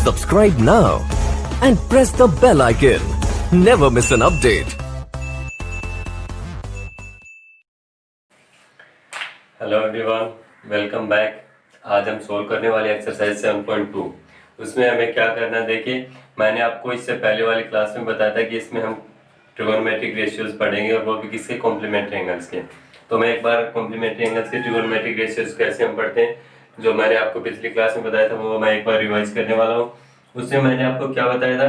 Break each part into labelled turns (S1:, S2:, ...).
S1: Subscribe now and press the bell icon. Never miss an update.
S2: Hello everyone, welcome back. आज हम solve करने वाले exercise 7.2। उसमें हमें क्या करना, देखिए मैंने आपको इससे पहले वाली क्लास में बताया था कि इसमें हम ट्रिगोनोमेट्रिक रेशियोज पढ़ेंगे और वो भी किसके, कॉम्प्लीमेंट्री एंगल्स के। तो मैं एक बार कॉम्प्लीमेंट्री एंगल्स के ट्रिगोनोमेट्रिक रेशियोज कैसे हम पढ़ते हैं, जो मैंने आपको पिछली क्लास में बताया था, वो मैं एक बार रिवाइज करने वाला हूँ। उसमें मैंने आपको क्या बताया था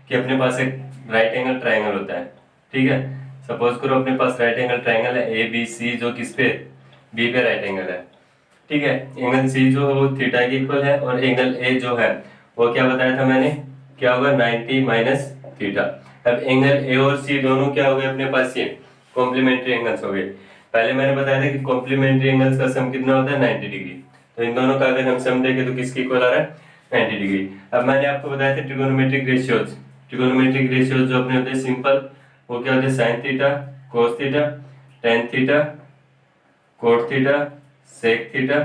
S2: कि अपने पास एक राइट एंगल ट्राइंगल होता है, ठीक है। सपोज करो अपने पास राइट एंगल ट्राइंगल है ए बी सी, जो किस पे, बी पे राइट एंगल है, ठीक है। एंगल सी जो है वो थीटा के इक्वल है और एंगल ए जो है वो क्या बताया था मैंने, क्या होगा, 90 माइनस थीटा। अब एंगल ए और सी दोनों क्या हो गए अपने पास, ये कॉम्प्लीमेंट्री एंगल्स हो गए। पहले मैंने बताया था कि कॉम्प्लीमेंट्री एंगल्स का सम कितना होता है, 90 डिग्री। तो इन दोनों का अगर हम सम देखें तो किसके इक्वल आ रहा है, 90 डिग्री। अब मैंने आपको बताया था ट्रिगोनोमेट्रिक रेशियोज। ट्रिगोनोमेट्रिक रेशियोज जो अपने होते हैं सिंपल, वो क्या होते हैं, sine theta, cos theta, tan theta, cot theta, sec theta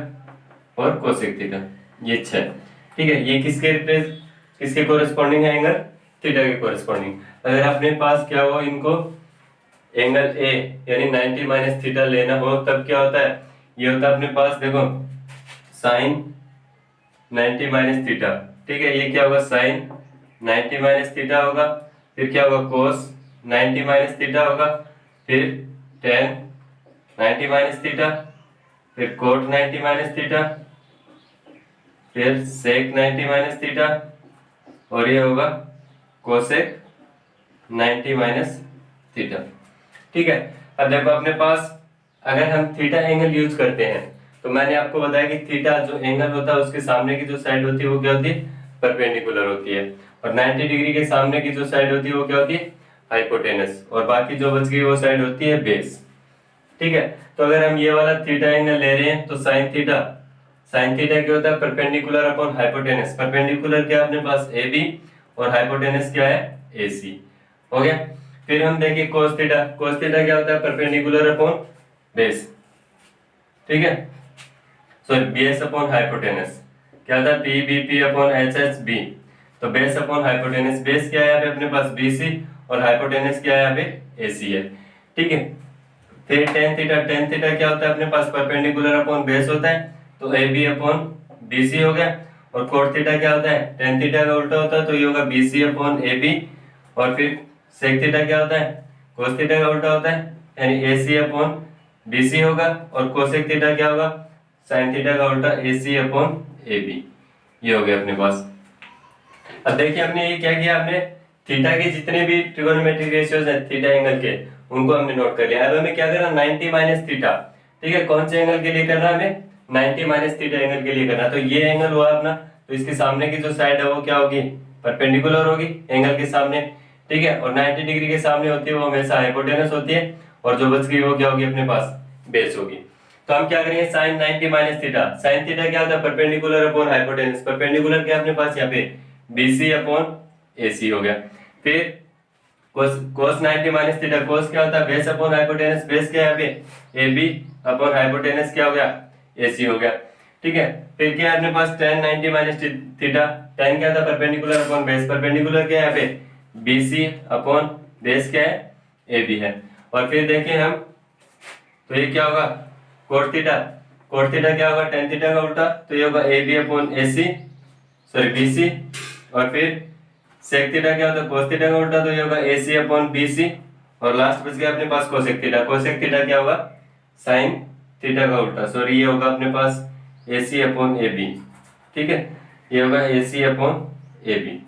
S2: और कोसेक थीटा, ये 6, ठीक है। ये किसके कोरेस्पॉन्डिंग है, एंगल थीटा के कोरेस्पॉन्डिंग। अगर अपने पास क्या हो, इनको एंगल ए यानी 90 माइनस थीटा लेना हो, तब क्या होता है, ये होता है अपने पास, देखो साइन 90 माइनस थीटा, ठीक है। ये क्या होगा, साइन 90 माइनस थीटा होगा, फिर क्या होगा, कोस 90 माइनस थीटा होगा, फिर टेन 90 माइनस थीटा, फिर कोट 90 माइनस थीटा, फिर सेक 90 माइनस थीटा और ये होगा कोसेक 90 माइनस थीटा, ठीक है। अब देखो अपने पास अगर हम थीटा एंगल यूज करते हैं, तो मैंने आपको बताया कि थीटा जो एंगल होता है उसके सामने की जो साइड होती है वो क्या होती है, परपेंडिकुलर होती है, और 90 डिग्री के सामने की जो साइड होती है वो क्या होती है, हाइपोटेनस, और बाकी जो बच गई वो साइड होती है बेस, ठीक है। तो अगर हम ये वाला थीटा एंगल ले रहे हैं तो साइन थीटा क्या होता है, परपेंडिकुलर अपॉन हाइपोटेनस। परपेंडिकुलर क्या है अपने पास, ए बी, और हाइपोटेनस क्या है, ए सी, हो गया। फिर हम देखिए कोस थीटा क्या होता है, परपेंडिकुलर अपॉन बेस, ठीक है, सॉरी बेस अपॉन हाइपोटेनस, क्या होता है, P B P upon H H B. तो बेस अपॉन हाइपोटेनस, बेस क्या है यहाँ पे अपने पास बी सी, और हाइपोटेनस क्या है यहाँ पे ए सी है, ठीक है। फिर टेन थीटा क्या होता है अपने पास, परपेंडिकुलर अपॉन बेस होता है, तो A B upon B C हो गया। और कोट थीटा क्या होता है, टेन थीटा का उल्टा होता है, तो ये होगा B C upon A B. और फिर सेक थीटा क्या होता है, कोस थीटा का उल्टा होता है, यानी ए सी अपॉन बी सी होगा। और कोसेक थीटा क्या होगा, साइन थीटा का उल्टा ए सी अपॉन ए बी, ये हो गया अपने पास। अब देखिए हमने ये क्या किया, हमने थीटा के जितने भी ट्रिगोनोमेट्रिक रेशियोज हैं थीटा एंगल के, उनको हमने नोट कर लिया। अब हमें क्या करना, 90 माइनस थीटा, ठीक है, कौन से एंगल के लिए करना है हमें, 90 माइनस थीटा एंगल के लिए करना। तो ये एंगल हुआ अपना, तो इसके सामने की जो साइड है वो क्या होगी, परपेंडिकुलर होगी एंगल के सामने, ठीक है। और 90 डिग्री के सामने होती है वो हमेशा हाइपोटेनस होती है, और जो बच गई वो क्या होगी अपने पास, बेस होगी। तो हम क्या करेंगे, sine 90 minus theta, sine theta क्या होता है, परपेंडिकुलर अपॉन हाइपोटेनस। परपेंडिकुलर क्या अपने पास यहाँ पे, बीसी अपॉन एसी हो गया। फिर cos 90 माइनस थीटा, cos क्या होता है, बेस अपॉन हाइपोटेनस, बेस क्या है यहाँ पे, ए बी अपॉन हाइपोटेनस क्या हो गया, ए सी हो गया, ठीक है। फिर क्या है अपने पास, tan 90 माइनस थीटा, tan क्या था, परपेंडिकुलर अपॉन बेस, परपेंडिकुलर क्या है यहाँ पे, बी सी अपॉन बेस क्या है, ए बी है। और फिर देखें हम, तो ये क्या होगा, कोट थीटा क्या होगा, tan थीटा का उल्टा, तो ये होगा A B upon A C, sorry B C. और फिर सेक थीटा क्या होता है, कोस थीटा का उल्टा, तो ये होगा ए सी अपॉन बी सी। और लास्ट बच गया अपने पास कोसेक थीटा क्या होगा, साइन थीटा का उल्टा, सॉरी ये होगा अपने पास ए सी अपॉन ए बी, ठीक है, ये होगा ए सी अपॉन ए बी।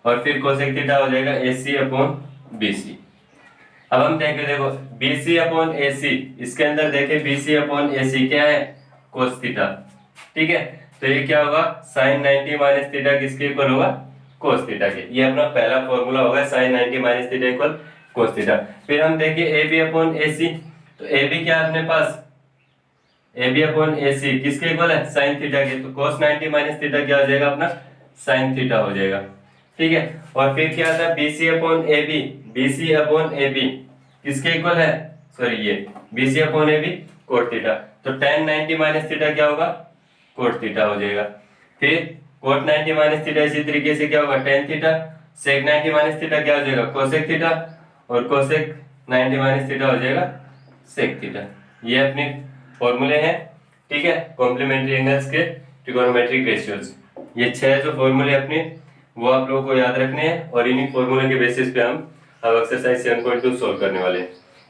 S2: और फिर कोसेक थीटा हो जाएगा ए सी अपॉन बी सी। अब हम देखें, देखो बी सी अपॉन ए सी, इसके अंदर देखें बी सी अपॉन ए सी क्या है, कोस थीटा, ठीक है। तो ये क्या होगा, साइन 90 माइनस थीटा किसके इक्वल होगा, कोस थीटा के। ये अपना पहला फॉर्मूला होगा, sine 90 minus theta equal cos theta. फिर हम देखिए ए बी अपॉन ए सी, तो ए बी क्या है अपने पास, ए बी अपॉन ए सी किसके इक्वल है, साइन थीटा के। तो कोस 90 माइनस थीटा क्या हो जाएगा अपना, साइन थीटा हो जाएगा, ठीक है। और फिर क्या आता है, B C upon A B, B C upon A B किसके इक्वल है, सॉरी ये B C upon A B cot theta. तो tan 90 माइनस थीटा क्या होगा, कोट थीटा हो जाएगा। फिर कोट 90 माइनस थीटा, इसी तरीके से क्या होगा टेन थीटा, सेक 90 माइनस थीटा क्या हो जाएगा कोसेक थीटा, और कोसेक 90 माइनस थीटा हो जाएगा सेक थीटा। ये अपने फॉर्मूले हैं, ठीक है, कॉम्प्लीमेंट्री एंगल्स के ट्रिगोनोमेट्रिक रेशियोज। ये 6 जो फॉर्मूले अपने वो आप लोगों को याद रखने हैं, और इन्हीं फॉर्मूले के बेसिस पे हम अब एक्सरसाइज 7.2 सोल्व करने वाले हैं,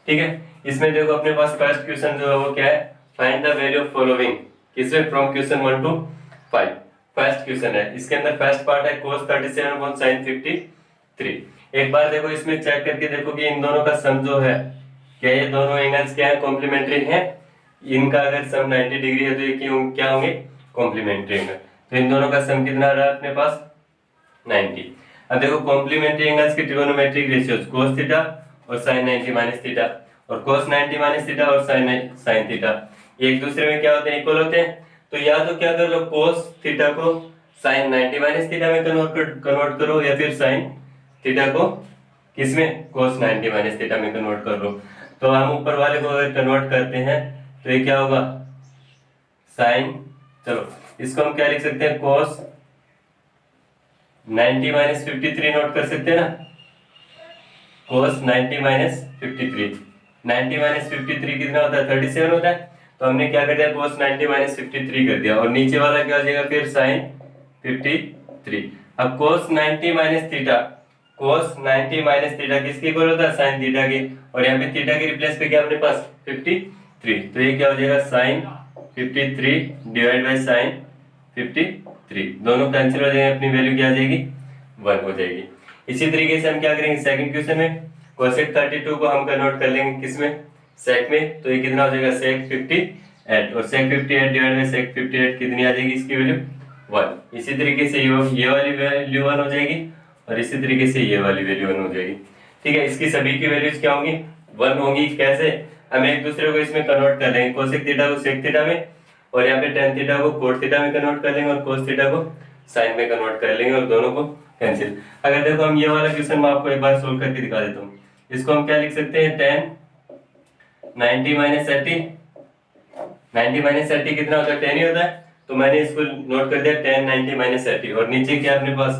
S2: ठीक है। इसमें देखो अपने पास फर्स्ट क्वेश्चन जो है वो क्या है, find the value of following, किसमें from question 1 to 5 first question है। इसके अंदर फर्स्ट पार्ट है cos 37 upon sin 53। एक बार देखो इसमें चेक करके देखो कि इन दोनों का सम जो है, क्या ये दोनों एंगल्स क्या है कॉम्प्लीमेंट्री हैं, इनका अगर सम 90 डिग्री है तो ये क्या होंगे कॉम्प्लीमेंट्री एंगल। तो इन दोनों का सम कितना आ रहा है अपने पास 90। अब देखो कॉम्प्लीमेंट्री एंगल्स के ट्रिगोनोमेट्रिक रेशियोज cos थीटा और sin 90 माइनस थीटा, और cos 90 माइनस थीटा और sin थीटा एक दूसरे में क्या होते हैं इक्वल होते हैं। तो या तो क्या कर लो cos थीटा को sin 90 माइनस थीटा में कन्वर्ट करो, या फिर sin थीटा को किसमें cos 90 माइनस थीटा में कन्वर्ट कर लो। तो हम ऊपर वाले को अगर कन्वर्ट करते हैं तो ये क्या होगा sin, चलो इसको हम क्या लिख सकते हैं cos 90 माइनस 53 नोट कर सकते हैं ना, cos 90 माइनस 53, 90 माइनस 53 कितना होता है 37 होता है। तो हमने क्या कर दिया cos 90 माइनस 53 कर दिया, और नीचे वाला क्या हो जाएगा फिर sin 53। अब cos 90 minus theta, cos 90 minus theta किसके इक्वल होता है sin थीटा के, और यहाँ पे थीटा के रिप्लेस पे क्या अपने पास 53, तो ये क्या हो जाएगा sin 53 डिवाइड बाय sin 53, दोनों कैंसिल हो जाएंगे, अपनी वैल्यू क्या आ जाएगी 1 हो जाएगी। इसी तरीके से हम क्या करेंगे सेकंड क्वेश्चन में cosec 32 को हम कन्वर्ट कर लेंगे किसमें sec में, तो ये कितना हो जाएगा sec 58, और sec 58 डिवाइड बाय sec 58 कितनी आ जाएगी इसकी वैल्यू 1। इसी तरीके से ये वाली वैल्यू 1 हो जाएगी, और इसी तरीके से ये वाली वैल्यू 1 हो जाएगी, ठीक है। इसकी सभी की वैल्यूज क्या होंगी 1 होंगी। कैसे, हम एक दूसरे को इसमें कन्वर्ट कर लेंगे, cosec थीटा को sec थीटा में, और यहाँ पे tan थीटा को cot थीटा में कन्वर्ट कर लेंगे, और cos थीटा को sin में कन्वर्ट कर लेंगे, और दोनों को कैंसिल। अगर देखो हम ये वाला क्वेश्चन मैं आपको एक बार सोल्व करके दिखा देता हूँ। इसको हम क्या लिख सकते हैं tan 90 माइनस 30, 90 माइनस 30 कितना होता है 10 ही होता है, तो मैंने इसको नोट कर दिया tan 90 माइनस 30, और नीचे क्या अपने पास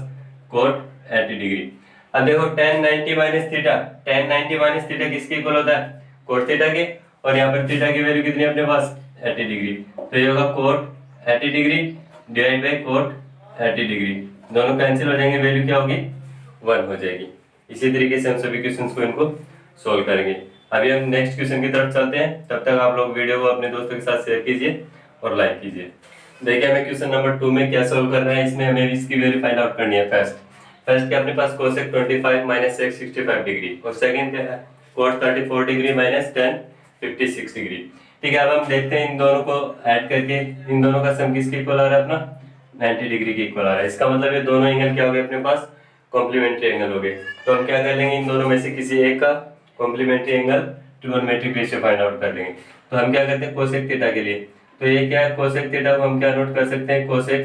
S2: cot 80 डिग्री। अब देखो tan 90 minus theta, tan 90 minus theta किसके इक्वल होता है cot थीटा के, और यहाँ पर थीटा की वैल्यू कितनी है अपने पास 80 डिग्री, तो ये होगा cot 80 degree divide by cot 80 degree, दोनों कैंसिल हो जाएंगे, वैल्यू क्या होगी 1 हो जाएगी। इसी तरीके से हम सभी क्वेश्चंस को इनको सोल्व करेंगे। अभी हम नेक्स्ट क्वेश्चन की तरफ चलते हैं, तब तक आप लोग वीडियो को अपने दोस्तों के साथ शेयर कीजिए और लाइक कीजिए। देखिए हमें क्वेश्चन नंबर 2 में क्या सोल्व करना है, इसमें हमें इसकी वैल्यू फाइंड आउट करनी है। फर्स्ट क्या अपने पास cosec 25 माइनस sec 65 डिग्री, और सेकंड क्या है cot 34 degree minus tan 56 degree, ठीक है। अब हम देखते हैं इन दोनों को ऐड करके इन दोनों का सम किसके इक्वल आ रहा है अपना 90 डिग्री के इक्वल आ रहा है। इसका मतलब ये दोनों एंगल क्या हो गए अपने पास कॉम्प्लीमेंट्री एंगल हो गए। तो हम क्या कर लेंगे इन दोनों में से किसी एक का complementary angle trigonometric ratio find out कर लेंगे। तो हम क्या करते हैं cosec थीटा के लिए, तो ये क्या है cosec थीटा को हम क्या नोट कर सकते हैं cosec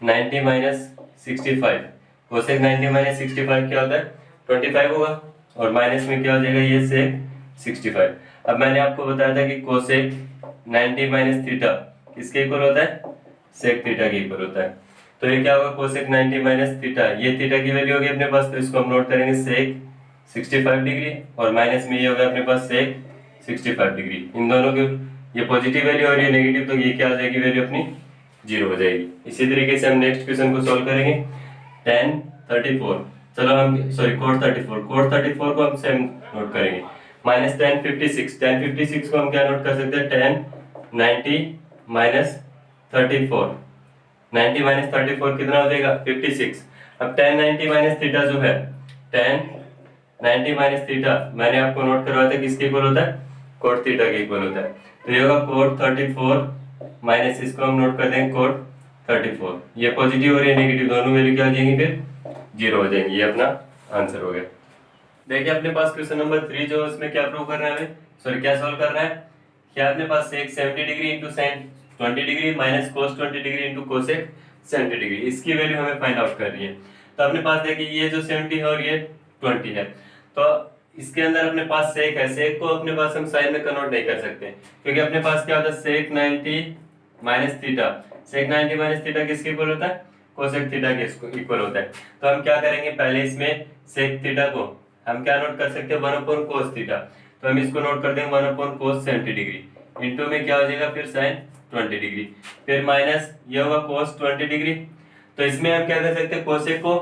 S2: 90 माइनस 65, cosec 90 माइनस 65 क्या होता है 25 होगा, और माइनस में क्या हो जाएगा ये sec 65। अब मैंने आपको बताया था कि cosec 90 माइनस थीटा किसके इक्वल होता है sec थीटा के इक्वल होता है। तो ये क्या होगा cosec 90 माइनस थीटा, ये थीटा की वैल्यू होगी अपने पास, तो इसको हम नोट करेंगे sec 65 डिग्री, और माइनस में ये होगा अपने पास sec 65 डिग्री। इन दोनों की ये पॉजिटिव वैल्यू और ये नेगेटिव, तो ये क्या आ जाएगी वैल्यू अपनी 0 हो जाएगी। इसी तरीके से हम नेक्स्ट क्वेश्चन को सोल्व करेंगे tan 34, चलो हम सॉरी cot 34 को हम सेम नोट करेंगे, माइनस tan 56 को हम क्या नोट कर सकते हैं tan 90 माइनस 34, 90 माइनस 34 कितना हो जाएगा 56। अब tan 90 माइनस थीटा जो है tan 90 माइनस थीटा मैंने आपको नोट करवाया था किसके इक्वल होता है cot थीटा के इक्वल होता है, तो ये होगा cot 34 माइनस इसको हम नोट कर देंगे cot 34, ये पॉजिटिव और ये नेगेटिव दोनों वैल्यू क्या हो जाएंगी फिर 0 हो जाएंगी। ये अपना आंसर हो गया। देखिए अपने पास क्वेश्चन नंबर 3 जो इसमें क्या प्रूव करना है हमें सॉरी क्या सॉल्व करना है, क्या अपने पास sec 70 degree into sin 20 degree minus cos 20 degree into cosec 70 degree, इसकी वैल्यू हमें फाइंड आउट करनी है। तो अपने पास देखिए ये जो 70 है और ये 20 है, तो इसके अंदर अपने पास sec है, sec को अपने पास हम sin में कन्वर्ट नहीं कर सकते क्योंकि अपने पास क्या होता है sec 90 minus theta, sec 90 minus theta किसके इक्वल होता है कोसेक थीटा के इक्वल होता है। तो हम क्या करेंगे, पहले इसमें सेक थीटा को हम क्या नोट कर सकते हैं, 1 कोस थीटा। तो हम इसको नोट कर देंगे 1 कोस 70 डिग्री, इंटू में क्या हो जाएगा फिर साइन 20 डिग्री, फिर माइनस ये होगा कोस 20 डिग्री। तो इसमें हम क्या कर सकते हैं, कोसेक को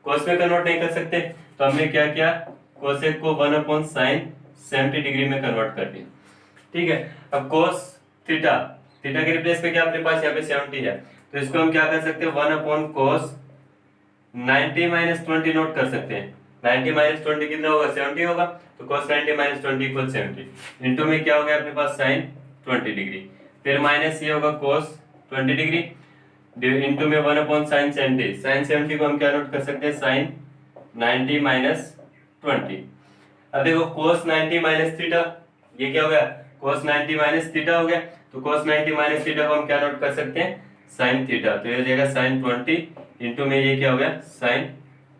S2: कोस में कन्वर्ट नहीं कर सकते, तो हमने क्या किया, कोसेक को 1 साइन 70 डिग्री में कन्वर्ट कर दिया। ठीक है, अब कोस थीटा, थीटा के रिप्लेस पे क्या अपने पास यहाँ पे 70 है, तो इसको हम क्या कर सकते हैं, 1 कोस 90 माइनस 20 नोट कर सकते हैं। 90 माइनस 20 कितना होगा, 70 होगा, तो cos 90 माइनस 20 इक्वल 70, इंटू में क्या हो गया अपने पास साइन 20 डिग्री, फिर माइनस ये होगा cos 20 डिग्री, इंटू में 1 साइन 70, साइन 70 को हम क्या नोट कर सकते हैं, साइन 90 माइनस 20। अब देखो cos 90 माइनस थीटा, ये क्या हो गया, cos 90 माइनस थीटा हो गया, तो cos 90 माइनस थीटा को हम क्या नोट कर सकते हैं, साइन थीटा, तो ये हो जाएगा साइन 20, इंटू में ये क्या हो गया साइन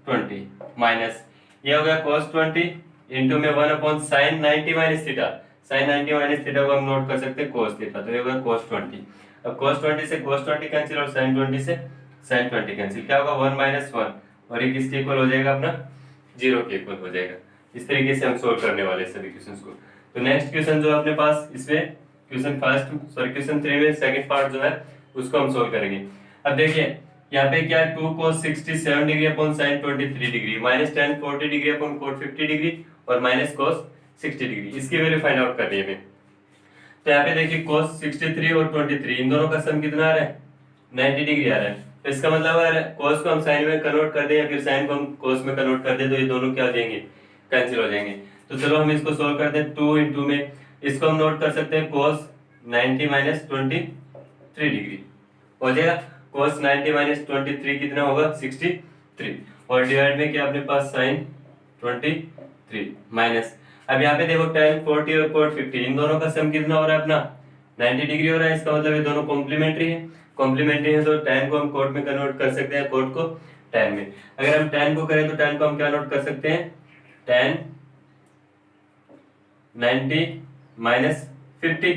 S2: 20 माइनस ये हो गया cos 20, इंटू में 1 sine 90 minus theta, sine 90 minus theta को हम नोट कर सकते हैं cos थीटा, तो ये हो गया cos 20। अब cos 20 से cos 20 कैंसिल और sin 20 से sin 20 कैंसिल, क्या होगा 1 माइनस 1, और ये किसके इक्वल हो जाएगा अपना 0 के इक्वल हो जाएगा। इस तरीके से हम सोल्व करने वाले सभी क्वेश्चंस को। तो नेक्स्ट क्वेश्चन जो अपने पास इसमें क्वेश्चन 3 में सेकंड पार्ट जो है उसको हम सोल्व करेंगे। अब देखिए यहाँ पे क्या है, 2 cos 67 degree upon sin 23 degree, minus tan 40 degree upon cot 50 degree और माइनस cos 60 डिग्री, इसकी वैल्यू फाइंड आउट करनी है हमें। तो यहाँ पे देखिए cos 63 और 23 इन दोनों का सम कितना आ रहा है, 90 डिग्री आ रहा है। तो इसका मतलब है cos को हम sin में कन्वर्ट कर दें या फिर sin को हम cos में कन्वर्ट कर दें, तो ये दोनों क्या हो जाएंगे, कैंसिल हो जाएंगे। तो चलो हम इसको सोल्व करते हैं। 2 इंटू में इसको हम नोट कर सकते हैं cos 90 माइनस 23 डिग्री हो जाएगा, cos 90 माइनस 23 कितना होगा 63, और डिवाइड में क्या अपने पास sin 23 माइनस, अब यहाँ पे देखो tan 40 और cot 50 इन दोनों का सम कितना हो रहा है अपना 90 डिग्री हो रहा है। इसका मतलब ये दोनों कॉम्प्लीमेंट्री है, कॉम्प्लीमेंट्री है तो tan को हम cot में कन्वर्ट कर सकते हैं, cot को tan में। अगर हम tan को करें तो tan को हम क्या नोट कर सकते हैं, tan 90 माइनस 50,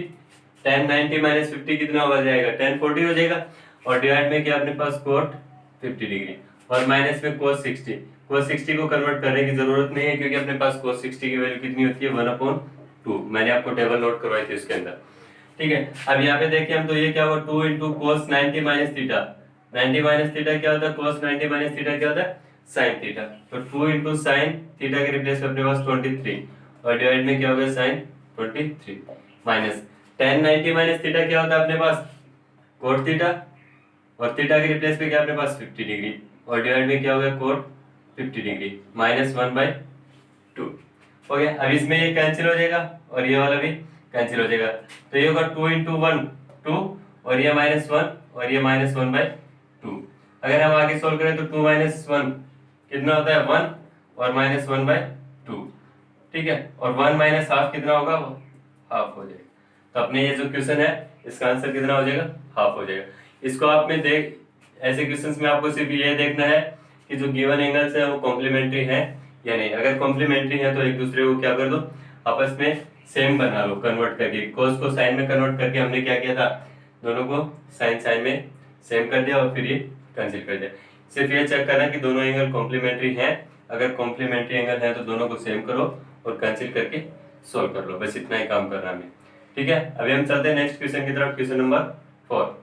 S2: tan 90 माइनस 50 कितना हो जाएगा, tan 40 हो जाएगा, और डिवाइड में क्या अपने पास cot 50 डिग्री और माइनस में cos 60। cos 60 को कन्वर्ट करने की जरूरत नहीं है क्योंकि अपने पास cos 60 की वैल्यू कितनी होती है 1/2, मैंने आपको टेबल नोट करवाई थी उसके अंदर। ठीक है, अब यहाँ पे देखिए हम, तो ये क्या होगा 2 into cos 90 minus theta, 90 minus theta क्या होता है, cos 90 माइनस थीटा क्या होता है sin थीटा, तो 2 इंटू साइन थीटा के रिप्लेस में अपने पास 23 और डिवाइड में क्या होगा sin 23 minus tan 90 minus theta क्या होता है अपने पास cot थीटा, और थीटा के रिप्लेस पे क्या अपने पास 50 डिग्री और डिवाइड में क्या हो गया cot 50 डिग्री माइनस 1/2 हो गया। अब इसमें ये कैंसिल हो जाएगा और ये वाला भी कैंसिल हो जाएगा, तो ये होगा 2 इंटू 1 2 और ये माइनस 1 और ये माइनस 1/2। अगर हम आगे सोल्व करें तो 2 माइनस 1 कितना होता है 1 और माइनस 1/2, ठीक है, और 1 माइनस हाफ कितना होगा, हाफ हो जाएगा। तो अपने ये जो क्वेश्चन है इसका आंसर कितना हो जाएगा, हाफ हो जाएगा। इसको आप में देख, ऐसे क्वेश्चंस में आपको सिर्फ ये देखना है कि जो गिवन एंगल्स है वो कॉम्प्लीमेंट्री है या नहीं। अगर कॉम्प्लीमेंट्री है तो एक दूसरे को क्या कर दो, आपस में सेम बना लो कन्वर्ट करके। cos को साइन में कन्वर्ट करके हमने क्या किया था, दोनों को साइन में सेम कर दिया और फिर ये कैंसिल कर दिया। सिर्फ ये चेक करना कि दोनों एंगल कॉम्प्लीमेंट्री हैं, अगर कॉम्प्लीमेंट्री एंगल है तो दोनों को सेम करो और कैंसिल करके सोल्व कर लो, बस इतना ही काम करना हमें। ठीक है, अभी हम चलते हैं नेक्स्ट क्वेश्चन की तरफ, क्वेश्चन नंबर 4।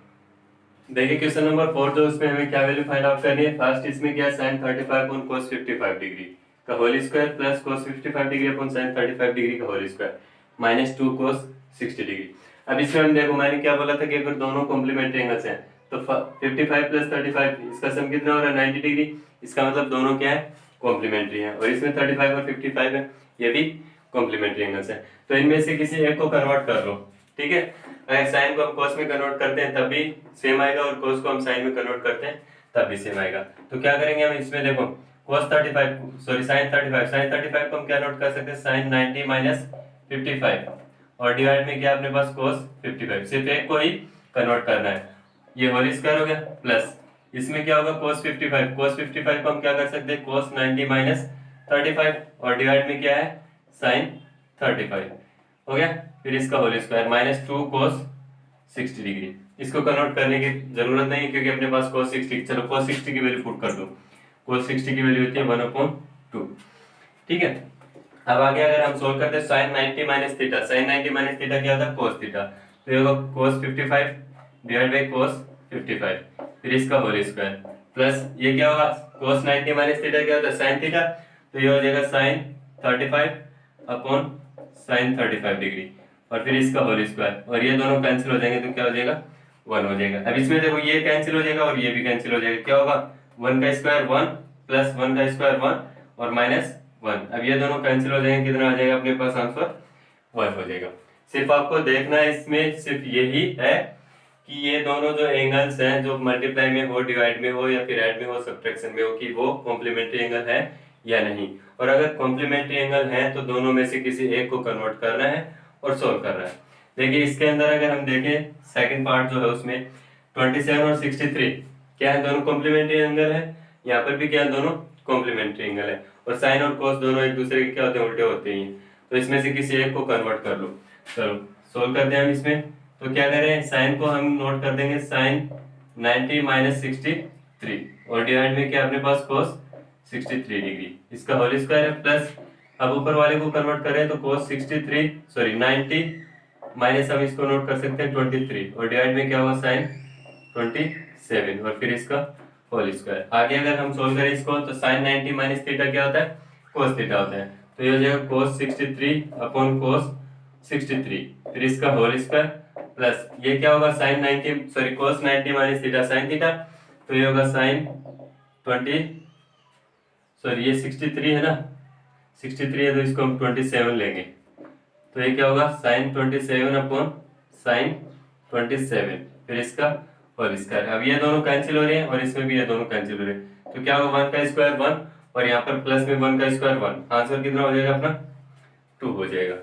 S2: देखिए क्वेश्चन नंबर 4 जो उसमें हमें क्या वैल्यू फाइंड आउट करनी है। फर्स्ट इसमें क्या है sin 35 अपॉन cos 55 डिग्री का whole square plus cos 55 degree upon sin 35 degree का whole square minus 2 cos 60 degree. अब इसमें हम देखो, मैंने क्या बोला था कि अगर दोनों कॉम्प्लीमेंट्री एंगल्स हैं तो 55 प्लस 35 इसका सम कितना हो रहा है 90 डिग्री, इसका मतलब दोनों क्या है कॉम्प्लीमेंट्री है, और इसमें 35 और 55 है ये भी कॉम्प्लीमेंट्री एंगल्स है। तो इनमें से किसी एक को कन्वर्ट कर लो, ठीक है। अगर साइन को हम cos में कन्वर्ट करते हैं तब भी सेम आएगा और cos को हम साइन में कन्वर्ट करते हैं तब भी सेम आएगा। तो क्या करेंगे हम इसमें, देखो sin 35 को हम क्या नोट कर सकते हैं sin 90 माइनस 55 और डिवाइड में क्या अपने पास cos 55, सिर्फ एक को ही कन्वर्ट करना है, ये होल स्क्वायर हो गया प्लस इसमें क्या होगा cos 55 को हम क्या कर सकते हैं cos 90 माइनस 35 और डिवाइड में क्या है sin 35 हो गया, फिर इसका whole square minus 2 cos 60 degree. इसको कन्वर्ट करने की जरूरत नहीं क्योंकि अपने पास cos 60, चलो cos 60 की वैल्यू पुट कर दो। cos 60 की वैल्यू होती है 1/2। ठीक है, अब आगे अगर हम सोल्व करते हैं sin 90 minus theta, sin 90 minus theta क्या होता है cos थीटा, तो ये होगा cos 55 डिवाइड बाई cos 55, फिर इसका होल स्क्वायर प्लस ये क्या होगा cos 90 माइनस थीटा क्या होता है sin थीटा, तो ये हो जाएगा sin 35 अपॉन sin 35 डिग्री और फिर इसका होल स्क्वायर, और ये दोनों कैंसिल हो जाएंगे तो क्या हो जाएगा 1 हो जाएगा। अब इसमें देखो ये कैंसिल हो जाएगा और ये भी कैंसिल हो जाएगा, क्या होगा 1 का स्क्वायर 1 प्लस 1 का स्क्वायर 1 और माइनस 1, अब ये दोनों कैंसिल हो जाएंगे, कितना आ जाएगा अपने पास आंसर 1 हो जाएगा। सिर्फ आपको देखना है इसमें सिर्फ यही है कि ये दोनों जो एंगल्स हैं जो मल्टीप्लाई में हो, डिवाइड में हो या फिर ऐड में हो, सब्ट्रैक्शन में हो, कि वो कॉम्प्लीमेंट्री एंगल है या नहीं, और अगर कॉम्प्लीमेंट्री एंगल है तो दोनों में से किसी एक को कन्वर्ट करना है और सोल्व करना है। देखिए इसके अंदर अगर हम देखें सेकंड पार्ट जो है उसमें 27 और 63 क्या है, दोनों कॉम्प्लीमेंट्री एंगल है, यहाँ पर भी क्या है दोनों कॉम्प्लीमेंट्री एंगल है, और साइन और कोस दोनों एक दूसरे के क्या होते हैं उल्टे होते हैं, तो इसमें से किसी एक को कन्वर्ट कर लो। चलो सोल्व करते हैं हम इसमें, तो क्या करें साइन को हम नोट कर देंगे साइन 90 माइनस 63 और डिवाइड में क्या अपने पास कोस 63 डिग्री, इसका होल स्क्वायर है प्लस अब ऊपर वाले को कन्वर्ट करें तो cos 90 माइनस हम इसको नोट कर सकते हैं 23 और डिवाइड में क्या होगा sin 27 और फिर इसका होल स्क्वायर। आगे अगर हम सोल्व करें इसको तो sin 90 माइनस थीटा क्या होता है cos थीटा होता है, तो ये हो जाएगा cos 63 अपॉन cos 63 फिर इसका होल स्क्वायर प्लस ये क्या होगा cos 90 minus theta sin theta, तो ये होगा sin 20 ये 63 है ना, 63 है तो इसको हम 27 लेंगे, तो ये क्या होगा sin 27 अपॉन sin 27 फिर इसका होल स्क्वायर। अब ये दोनों कैंसिल हो रहे हैं और इसमें भी ये दोनों कैंसिल हो रहे हैं, तो क्या होगा 1 का स्क्वायर 1 और यहाँ पर प्लस में 1 का स्क्वायर 1, आंसर कितना हो जाएगा अपना 2 हो जाएगा।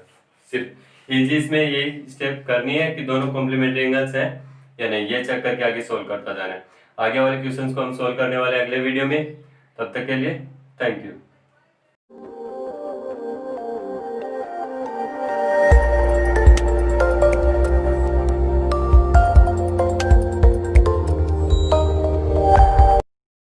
S2: सिर्फ इजी इसमें ये स्टेप करनी है कि दोनों कॉम्प्लीमेंट्री एंगल्स हैं या नहीं, ये चेक करके आगे सोल्व करता जाना है। आगे वाले क्वेश्चंस को हम सोल्व करने वाले अगले वीडियो में, तब तक के लिए थैंक यू।